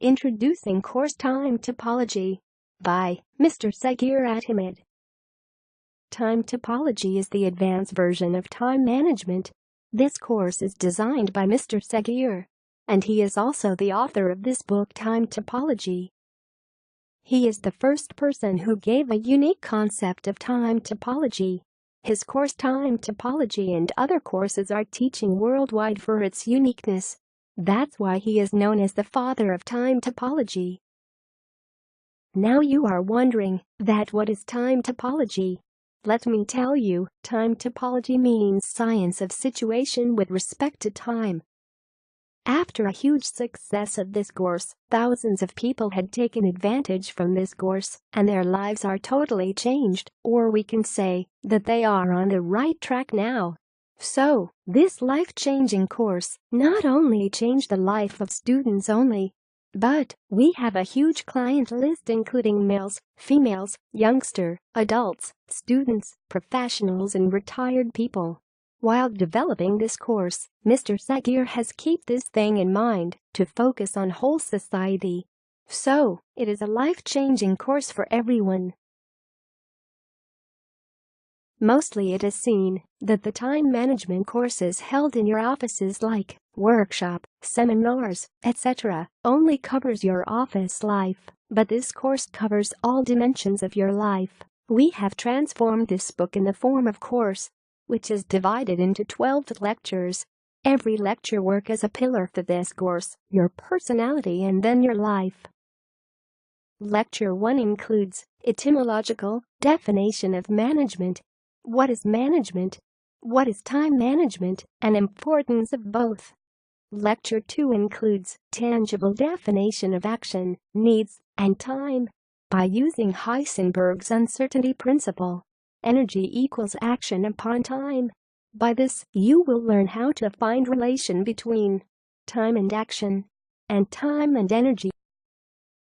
Introducing Course Time Topology by Mr. Sagir Ahmed. Time Topology is the advanced version of time management. This course is designed by Mr. Sagir, and he is also the author of this book, Time Topology. He is the first person who gave a unique concept of time topology. His course Time Topology and other courses are teaching worldwide for its uniqueness. That's why he is known as the father of time topology. Now you are wondering that what is time topology? Let me tell you, time topology means science of situation with respect to time. After a huge success of this course, thousands of people had taken advantage from this course, and their lives are totally changed, or we can say that they are on the right track now. So, this life-changing course not only changed the life of students only, but we have a huge client list including males, females, youngster, adults, students, professionals and retired people. While developing this course, Mr. Sagir has kept this thing in mind to focus on whole society. So, it is a life-changing course for everyone. Mostly it is seen that the time management courses held in your offices like workshop, seminars, etc. only covers your office life, but this course covers all dimensions of your life. We have transformed this book in the form of course, which is divided into 12 lectures. Every lecture works as a pillar for this course, your personality and then your life. Lecture 1 includes etymological definition of management. What is management? What is time management, and importance of both? Lecture 2 includes tangible definition of action, needs, and time. By using Heisenberg's uncertainty principle, energy equals action upon time. By this, you will learn how to find relation between time and action, and time and energy.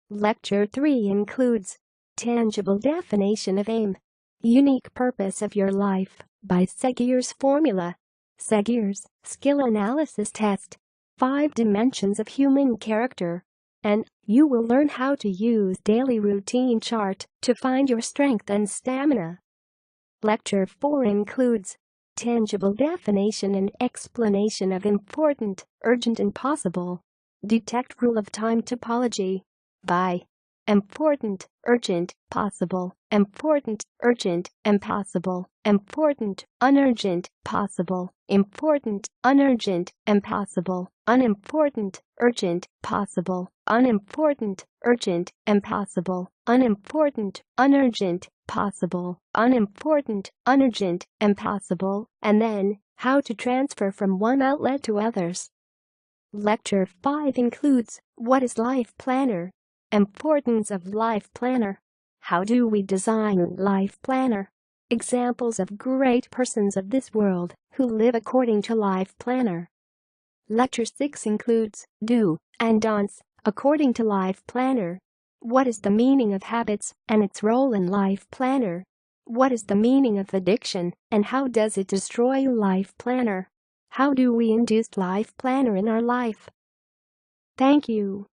Lecture 3 includes tangible definition of aim. Unique purpose of your life by Sagir's formula. Sagir's skill analysis test. 5 dimensions of human character. And you will learn how to use daily routine chart to find your strength and stamina. Lecture 4 includes tangible definition and explanation of important, urgent and possible. Detect rule of time topology by important, urgent, possible, important, urgent, impossible, important, unurgent, possible, important, unurgent, impossible, unimportant, urgent, possible, unimportant, urgent, impossible, unimportant, unurgent, possible, unimportant, unurgent, impossible, and then how to transfer from one outlet to others. Lecture 5 includes what is life planner? Importance of life planner. How do we design life planner? Examples of great persons of this world who live according to life planner. Lecture 6 includes do and don'ts according to life planner. What is the meaning of habits and its role in life planner? What is the meaning of addiction and how does it destroy life planner? How do we induce life planner in our life? Thank you.